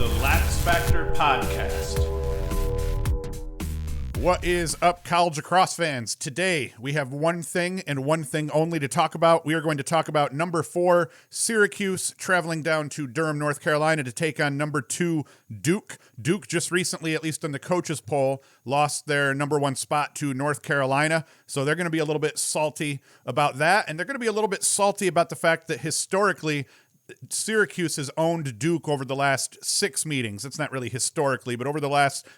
the LaxFactor podcast. What is up, college lacrosse fans? Today, we have one thing and one thing only to talk about. We are going to talk about number 4, Syracuse, traveling down to Durham, North Carolina to take on number 2, Duke. Duke just recently, at least in the coaches poll, lost their number 1 spot to North Carolina. So they're going to be a little bit salty about that. And they're going to be a little bit salty about the fact that historically, Syracuse has owned Duke over the last 6 meetings. It's not really historically, but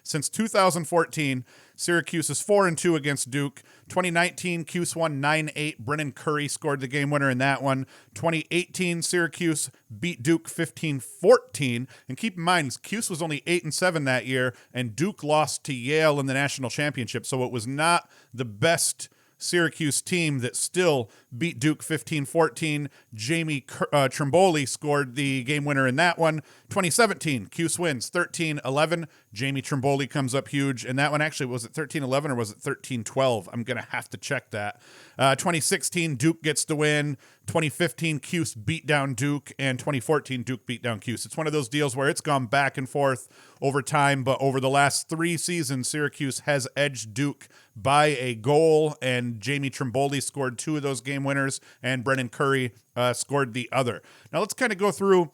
since 2014, Syracuse is 4-2 against Duke. 2019, Cuse won 9-8. Brendan Curry scored the game winner in that one. 2018, Syracuse beat Duke 15-14. And keep in mind, Cuse was only 8-7 that year, and Duke lost to Yale in the national championship. So it was not the best Syracuse team that still beat Duke 15-14. Jamie Trimboli scored the game winner in that one. 2017, Cuse wins 13-11. Jamie Trimboli comes up huge. And that one actually, was it 13-11 or was it 13-12? I'm going to have to check that. 2016, Duke gets the win. 2015, Cuse beat down Duke. And 2014, Duke beat down Cuse. It's one of those deals where it's gone back and forth over time. But over the last 3 seasons, Syracuse has edged Duke by a goal. And Jamie Trimboli scored 2 of those game winners. And Brendan Curry scored the other. Now let's kind of go through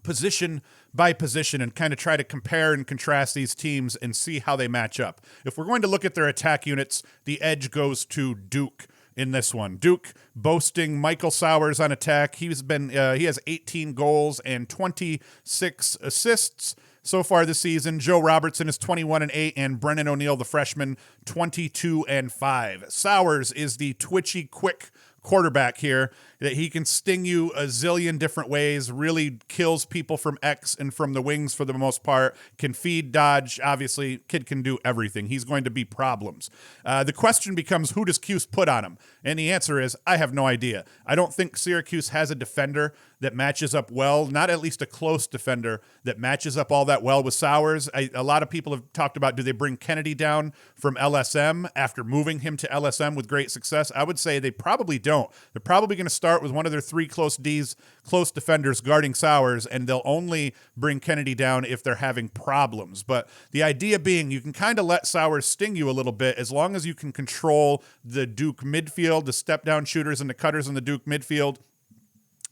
position by position and kind of try to compare and contrast these teams and see how they match up. If we're going to look at their attack units, the edge goes to Duke in this one. Duke boasting Michael Sowers on attack. He has 18 goals and 26 assists so far this season. Joe Robertson is 21-8, and Brennan O'Neill, the freshman, 22-5. Sowers is the twitchy, quick quarterback here, that he can sting you a zillion different ways, really kills people from X and from the wings for the most part, can feed, dodge. Obviously, kid can do everything. He's going to be problems. The question becomes, who does Cuse put on him? And the answer is, I have no idea. I don't think Syracuse has a defender that matches up well, not at least a close defender that matches up all that well with Sowers. A lot of people have talked about, do they bring Kennedy down from LSM after moving him to LSM with great success? I would say they probably don't. They're probably going to start with one of their 3 close defenders guarding Sowers, and they'll only bring Kennedy down if they're having problems. But the idea being, you can kind of let Sowers sting you a little bit as long as you can control the Duke midfield, the step-down shooters and the cutters in the Duke midfield,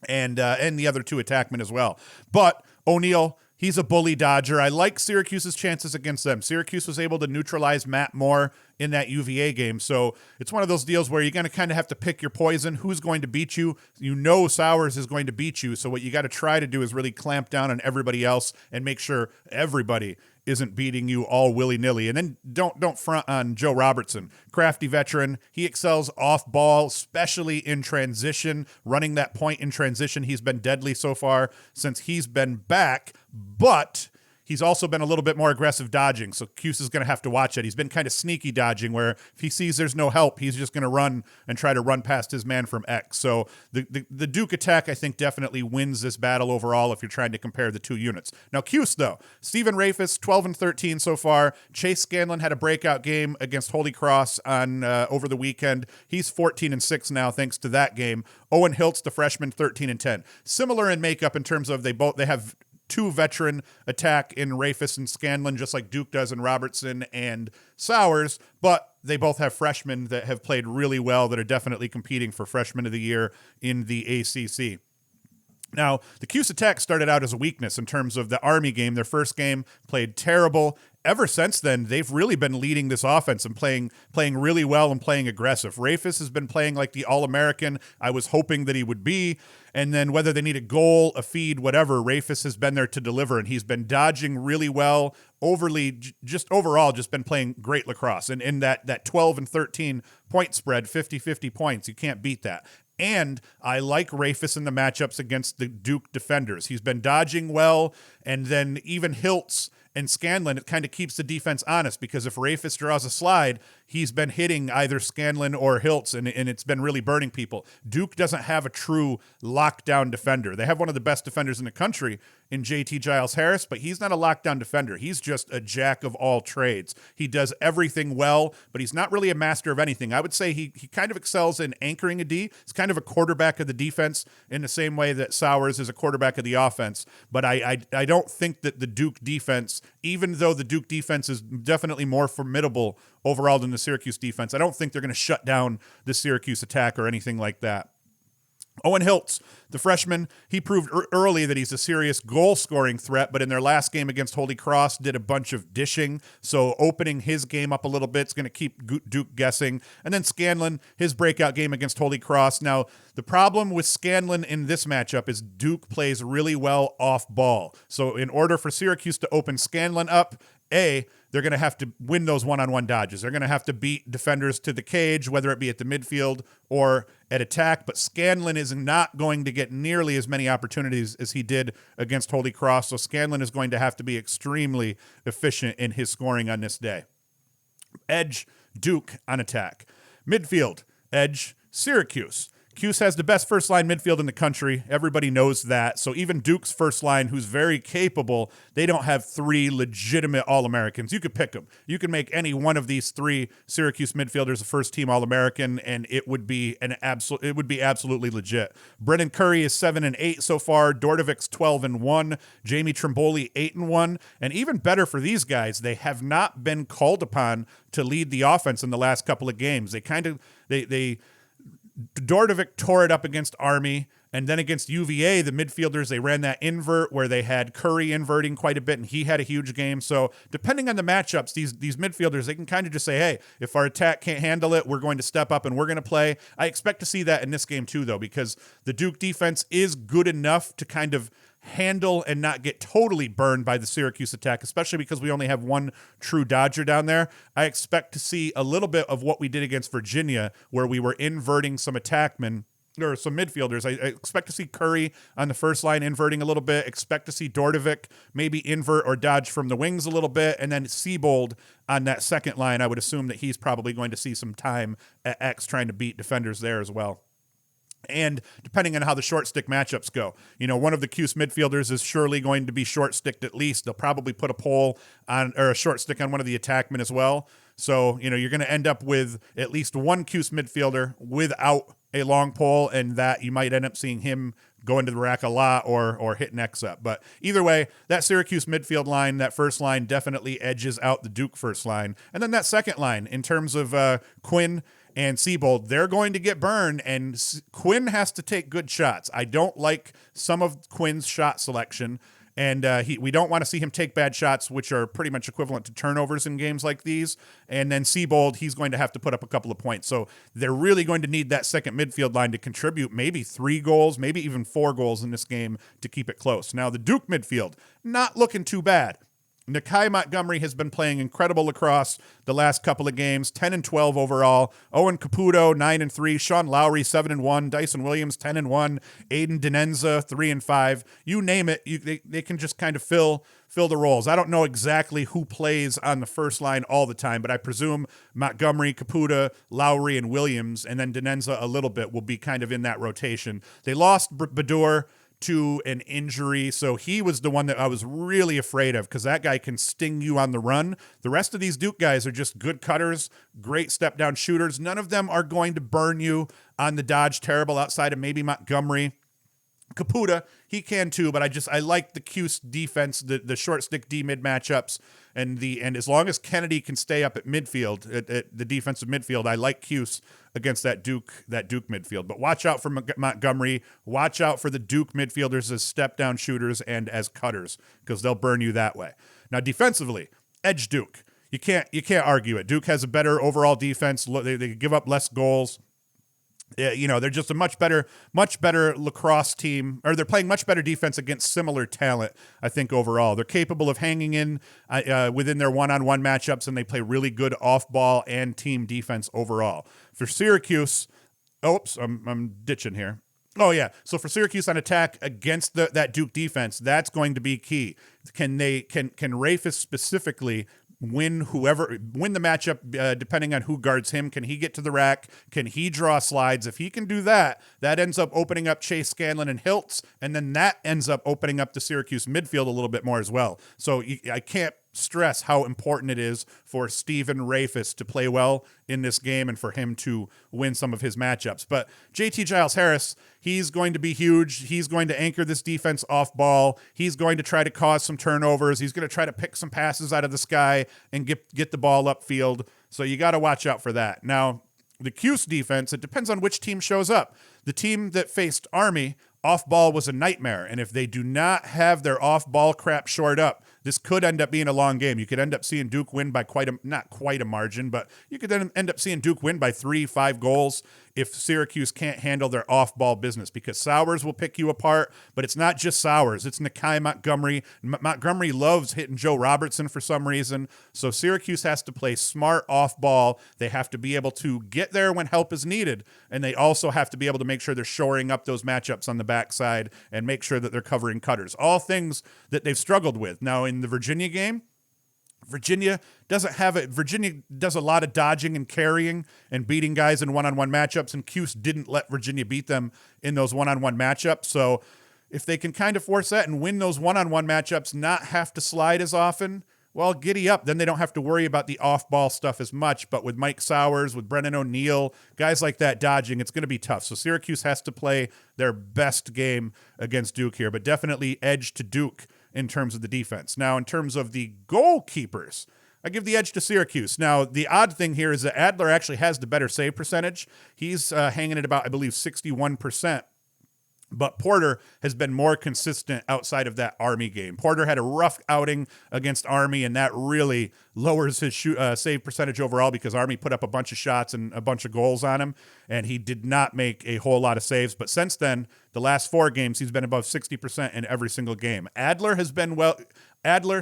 and the other 2 attackmen as well. But O'Neill, he's a bully dodger. I like Syracuse's chances against them. Syracuse was able to neutralize Matt Moore in that UVA game. So it's one of those deals where you're going to kind of have to pick your poison. Who's going to beat you? You know Sowers is going to beat you. So what you got to try to do is really clamp down on everybody else and make sure everybody isn't beating you all willy-nilly. And then don't front on Joe Robertson. Crafty veteran. He excels off ball, especially in transition. Running that point in transition, he's been deadly so far since he's been back. But he's also been a little bit more aggressive dodging, so Cuse is going to have to watch it. He's been kind of sneaky dodging, where if he sees there's no help, he's just going to run and try to run past his man from X. So the Duke attack, I think, definitely wins this battle overall if you're trying to compare the 2 units. Now, Cuse, though, Stephen Rafis, 12-13 so far. Chase Scanlon had a breakout game against Holy Cross on over the weekend. He's 14-6 now, thanks to that game. Owen Hiltz, the freshman, 13-10. Similar in makeup in terms of they have 2 veteran attack in Rafis and Scanlon, just like Duke does in Robertson and Sowers, but they both have freshmen that have played really well that are definitely competing for freshman of the year in the ACC. Now, the Cuse attack started out as a weakness in terms of the Army game. Their first game played terrible. Ever since then, they've really been leading this offense and playing really well and playing aggressive. Rafis has been playing like the All-American I was hoping that he would be. And then whether they need a goal, a feed, whatever, Rafis has been there to deliver, and he's been dodging really well, overall been playing great lacrosse. And in that 12-13 point spread, 50-50 points, you can't beat that. And I like Rafis in the matchups against the Duke defenders. He's been dodging well, and then even Hiltz And Scanlon, it kind of keeps the defense honest because if Rafis draws a slide, he's been hitting either Scanlon or Hiltz, and it's been really burning people. Duke doesn't have a true lockdown defender. They have one of the best defenders in the country in JT Giles-Harris, but he's not a lockdown defender. He's just a jack of all trades. He does everything well, but he's not really a master of anything. I would say he kind of excels in anchoring a D. He's kind of a quarterback of the defense in the same way that Sowers is a quarterback of the offense. But I don't think that the Duke defense, even though the Duke defense is definitely more formidable overall than the Syracuse defense, I don't think they're going to shut down the Syracuse attack or anything like that. Owen Hiltz, the freshman, he proved early that he's a serious goal-scoring threat, but in their last game against Holy Cross, did a bunch of dishing, so opening his game up a little bit is going to keep Duke guessing. And then Scanlon, his breakout game against Holy Cross. Now, the problem with Scanlon in this matchup is Duke plays really well off ball. So in order for Syracuse to open Scanlon up, they're going to have to win those one-on-one dodges. They're going to have to beat defenders to the cage, whether it be at the midfield or at attack. But Scanlon is not going to get nearly as many opportunities as he did against Holy Cross. So Scanlon is going to have to be extremely efficient in his scoring on this day. Edge, Duke on attack. Midfield, edge, Syracuse. Cuse has the best first-line midfield in the country. Everybody knows that. So even Duke's first line, who's very capable, they don't have three legitimate All-Americans. You could pick them. You can make any one of these three Syracuse midfielders a first-team All-American, and it would be absolutely legit. Brendan Curry is 7-8 so far. Dordevic's 12-1. Jamie Trimboli 8-1. And even better for these guys, they have not been called upon to lead the offense in the last couple of games. Dordevic tore it up against Army, and then against UVA, the midfielders, they ran that invert where they had Curry inverting quite a bit, and he had a huge game. So depending on the matchups, these midfielders, they can kind of just say, hey, if our attack can't handle it, we're going to step up and we're going to play. I expect to see that in this game too, though, because the Duke defense is good enough to kind of handle and not get totally burned by the Syracuse attack, especially because we only have one true Dodger down there. I expect to see a little bit of what we did against Virginia, where we were inverting some attackmen or some midfielders. I expect to see Curry on the first line inverting a little bit. Expect to see Dordevic maybe invert or dodge from the wings a little bit. And then Siebold on that second line, I would assume that he's probably going to see some time at X trying to beat defenders there as well. And depending on how the short stick matchups go, one of the Cuse midfielders is surely going to be short sticked at least. They'll probably put a pole on or a short stick on one of the attackmen as well. So, you're going to end up with at least one Cuse midfielder without a long pole, and that you might end up seeing him go into the rack a lot or hit an X up. But either way, that Syracuse midfield line, that first line definitely edges out the Duke first line. And then that second line in terms of Quinn and Siebold, they're going to get burned, and Quinn has to take good shots. I don't like some of Quinn's shot selection, and we don't want to see him take bad shots, which are pretty much equivalent to turnovers in games like these. And then Siebold, he's going to have to put up a couple of points. So they're really going to need that second midfield line to contribute maybe 3 goals, maybe even 4 goals in this game to keep it close. Now, the Duke midfield, not looking too bad. Nakai Montgomery has been playing incredible lacrosse the last couple of games, 10-12 overall. Owen Caputo, 9-3. Sean Lowry, 7-1. Dyson Williams, 10-1. Aiden Denenza, 3-5. You name it, they can just kind of fill the roles. I don't know exactly who plays on the first line all the time, but I presume Montgomery, Caputo, Lowry, and Williams, and then Denenza a little bit will be kind of in that rotation. They lost Badur to an injury, so he was the one that I was really afraid of because that guy can sting you on the run. The rest of these Duke guys are just good cutters, great step-down shooters. None of them are going to burn you on the dodge terrible outside of maybe Montgomery. Caputo, he can too, but I like the Cuse defense, the short stick D mid matchups, and as long as Kennedy can stay up at midfield, at the defensive midfield, I like Cuse against that Duke midfield. But watch out for Montgomery. Watch out for the Duke midfielders as step down shooters and as cutters because they'll burn you that way. Now defensively, edge Duke. You can't argue it. Duke has a better overall defense. They give up less goals. They're just a much better lacrosse team, or they're playing much better defense against similar talent, I think, overall. They're capable of hanging in within their one-on-one matchups, and they play really good off-ball and team defense overall. For Syracuse, I'm ditching here. Oh yeah. So for Syracuse on attack against that Duke defense, that's going to be key. Can Rafis specifically win the matchup depending on who guards him? Can he get to the rack? Can he draw slides? If he can do that, that ends up opening up Chase Scanlon and Hiltz, and then that ends up opening up the Syracuse midfield a little bit more as well. So I can't stress how important it is for Stephen Rafis to play well in this game and for him to win some of his matchups. But JT Giles-Harris, he's going to be huge. He's going to anchor this defense off ball. He's going to try to cause some turnovers. He's going to try to pick some passes out of the sky and get the ball upfield. So you got to watch out for that. Now, the Cuse defense, it depends on which team shows up. The team that faced Army, off-ball was a nightmare, and if they do not have their off-ball crap shored up, this could end up being a long game. You could end up seeing Duke win by not quite a margin, but you could then end up seeing Duke win by 3-5 goals if Syracuse can't handle their off-ball business, because Sowers will pick you apart, but it's not just Sowers. It's Nakai Montgomery. Montgomery loves hitting Joe Robertson for some reason, so Syracuse has to play smart off-ball. They have to be able to get there when help is needed, and they also have to be able to make sure they're shoring up those matchups on the backside and make sure that they're covering cutters. All things that they've struggled with. Now, in the Virginia game, Virginia does a lot of dodging and carrying and beating guys in one-on-one matchups, and Cuse didn't let Virginia beat them in those one-on-one matchups. So if they can kind of force that and win those one-on-one matchups, not have to slide as often, well, giddy up. Then they don't have to worry about the off-ball stuff as much. But with Mike Sowers, with Brennan O'Neill, guys like that dodging, it's going to be tough. So Syracuse has to play their best game against Duke here, but definitely edge to Duke in terms of the defense. Now, in terms of the goalkeepers, I give the edge to Syracuse. Now, the odd thing here is that Adler actually has the better save percentage. He's hanging at about, I believe, 61%. But Porter has been more consistent outside of that Army game. Porter had a rough outing against Army, and that really lowers his save percentage overall because Army put up a bunch of shots and a bunch of goals on him, and he did not make a whole lot of saves. But since then, the last 4 games, he's been above 60% in every single game. Adler,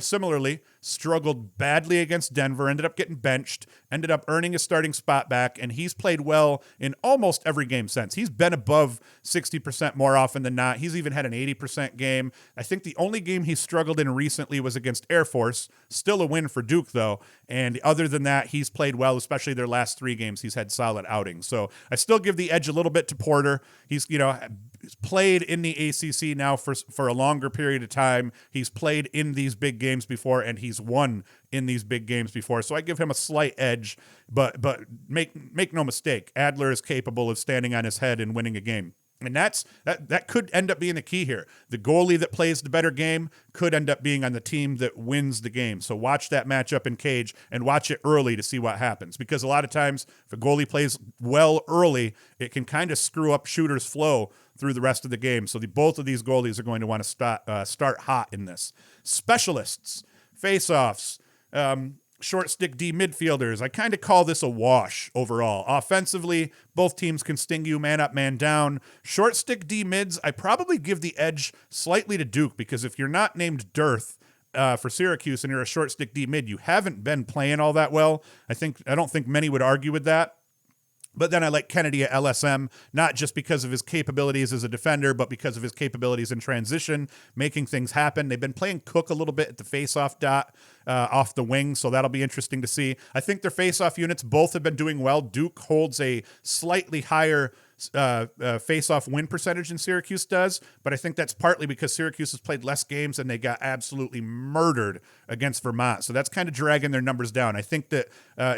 similarly, struggled badly against Denver, ended up getting benched, ended up earning his starting spot back, and he's played well in almost every game since. He's been above 60% more often than not. He's even had an 80% game. I think the only game he struggled in recently was against Air Force. Still a win for Duke, though. And other than that, he's played well, especially their last 3 games. He's had solid outings. So I still give the edge a little bit to Porter. He's played in the ACC now for a longer period of time. He's played in these big games before, and he's won in these big games before. So I give him a slight edge, but make no mistake, Adler is capable of standing on his head and winning a game. And that could end up being the key here. The goalie that plays the better game could end up being on the team that wins the game. So watch that matchup in Cage and watch it early to see what happens. Because a lot of times, if a goalie plays well early, it can kind of screw up shooters' flow through the rest of the game. So both of these goalies are going to want to start hot in this. Specialists, face-offs, short stick D midfielders. I kind of call this a wash overall. Offensively, both teams can sting you man up, man down. Short stick D mids, I probably give the edge slightly to Duke, because if you're not named Dearth for Syracuse and you're a short stick D mid, you haven't been playing all that well. I don't think many would argue with that. But then I like Kennedy at LSM, not just because of his capabilities as a defender, but because of his capabilities in transition, making things happen. They've been playing Cook a little bit at the face-off dot off the wing, so that'll be interesting to see. I think their face-off units both have been doing well. Duke holds a slightly higher face-off win percentage than Syracuse does, but I think that's partly because Syracuse has played less games and they got absolutely murdered against Vermont. So that's kind of dragging their numbers down. I think that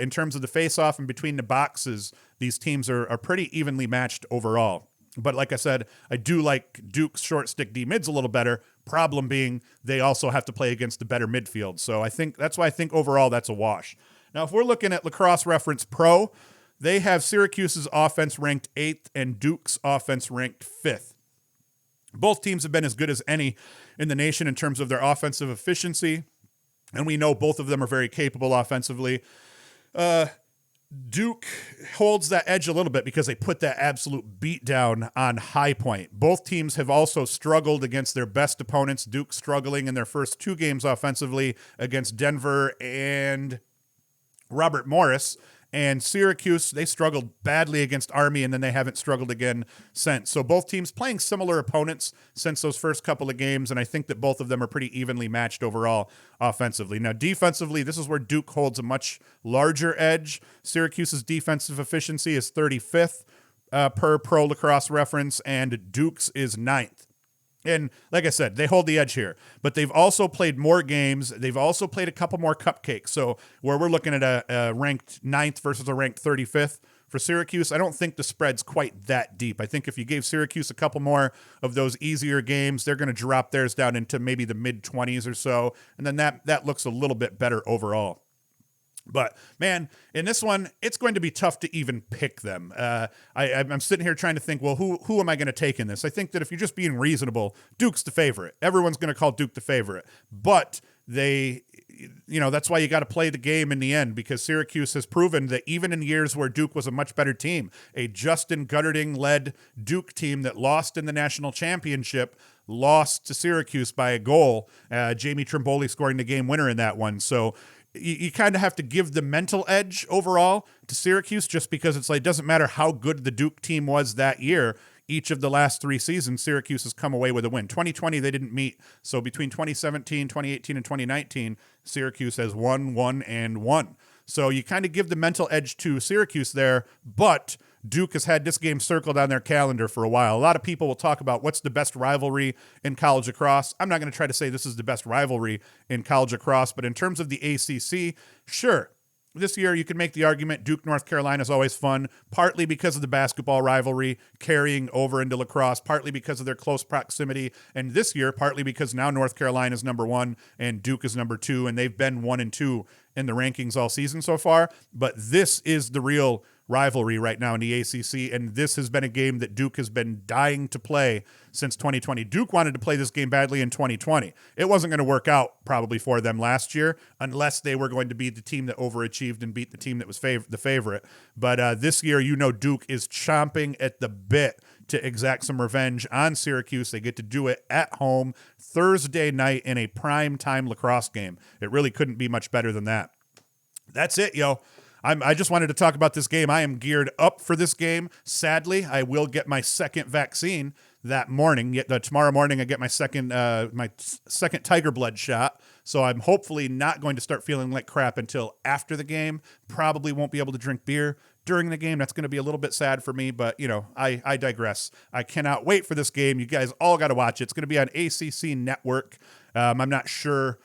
in terms of the face-off and between the boxes, these teams are pretty evenly matched overall. But like I said, I do like Duke's short stick D mids a little better. Problem being, they also have to play against the better midfield. So I think that's why I think overall that's a wash. Now, if we're looking at Lacrosse Reference Pro, they have Syracuse's offense ranked 8th and Duke's offense ranked 5th. Both teams have been as good as any in the nation in terms of their offensive efficiency, and we know both of them are very capable offensively. Duke holds that edge a little bit because they put that absolute beat down on High Point. Both teams have also struggled against their best opponents. Duke struggling in their first 2 games offensively against Denver and Robert Morris, And Syracuse, they struggled badly against Army, and then they haven't struggled again since. So both teams playing similar opponents since those first couple of games, and I think that both of them are pretty evenly matched overall offensively. Now, defensively, this is where Duke holds a much larger edge. Syracuse's defensive efficiency is 35th per Pro Lacrosse Reference, and Duke's is 9th. And like I said, they hold the edge here, but they've also played more games. They've also played a couple more cupcakes. So where we're looking at a ranked 9th versus a ranked 35th for Syracuse, I don't think the spread's quite that deep. I think if you gave Syracuse a couple more of those easier games, they're going to drop theirs down into maybe the mid-20s or so, and then that looks a little bit better overall. But, man, in this one, it's going to be tough to even pick them. I'm sitting here trying to think, well, who am I going to take in this? I think that if you're just being reasonable, Duke's the favorite. Everyone's going to call Duke the favorite. But that's why you got to play the game in the end, because Syracuse has proven that even in years where Duke was a much better team, a Justin Gutterding-led Duke team that lost in the national championship lost to Syracuse by a goal. Jamie Trimboli scoring the game winner in that one. So you kind of have to give the mental edge overall to Syracuse, just because it's like, it doesn't matter how good the Duke team was that year. Each of the last 3 seasons, Syracuse has come away with a win. 2020, they didn't meet. So between 2017, 2018, and 2019, Syracuse has won, and won. So you kind of give the mental edge to Syracuse there, but Duke has had this game circled on their calendar for a while. A lot of people will talk about what's the best rivalry in college lacrosse. I'm not going to try to say this is the best rivalry in college lacrosse, but in terms of the ACC, sure. This year, you can make the argument Duke, North Carolina is always fun, partly because of the basketball rivalry carrying over into lacrosse, partly because of their close proximity, and this year, partly because now North Carolina is number 1 and Duke is number 2, and they've been 1 and 2 in the rankings all season so far. But this is the real rivalry right now in the ACC, and this has been a game that Duke has been dying to play since 2020. Duke wanted to play this game badly in 2020. It wasn't going to work out probably for them last year unless they were going to be the team that overachieved and beat the team that was the favorite. But this year, Duke is chomping at the bit to exact some revenge on Syracuse. They get to do it at home Thursday night in a prime time lacrosse game. It really couldn't be much better than that. That's it, yo. I just wanted to talk about this game. I am geared up for this game. Sadly, I will get my second vaccine that morning. Yet tomorrow morning, I get my second tiger blood shot. So I'm hopefully not going to start feeling like crap until after the game. Probably won't be able to drink beer during the game. That's going to be a little bit sad for me, but I digress. I cannot wait for this game. You guys all got to watch it. It's going to be on ACC Network. I'm not sure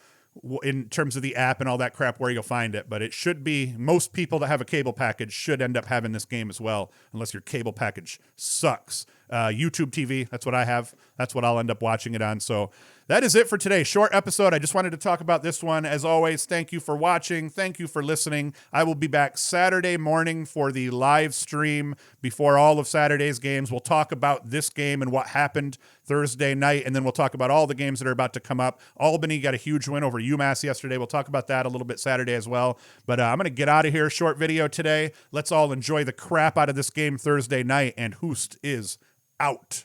in terms of the app and all that crap where you'll find it, but it should be, most people that have a cable package should end up having this game as well, unless your cable package sucks. YouTube TV, that's what I have. That's what I'll end up watching it on. So that is it for today. Short episode. I just wanted to talk about this one. As always, thank you for watching. Thank you for listening. I will be back Saturday morning for the live stream before all of Saturday's games. We'll talk about this game and what happened Thursday night, and then we'll talk about all the games that are about to come up. Albany got a huge win over UMass yesterday. We'll talk about that a little bit Saturday as well. But I'm going to get out of here. Short video today. Let's all enjoy the crap out of this game Thursday night, and Hoost is out.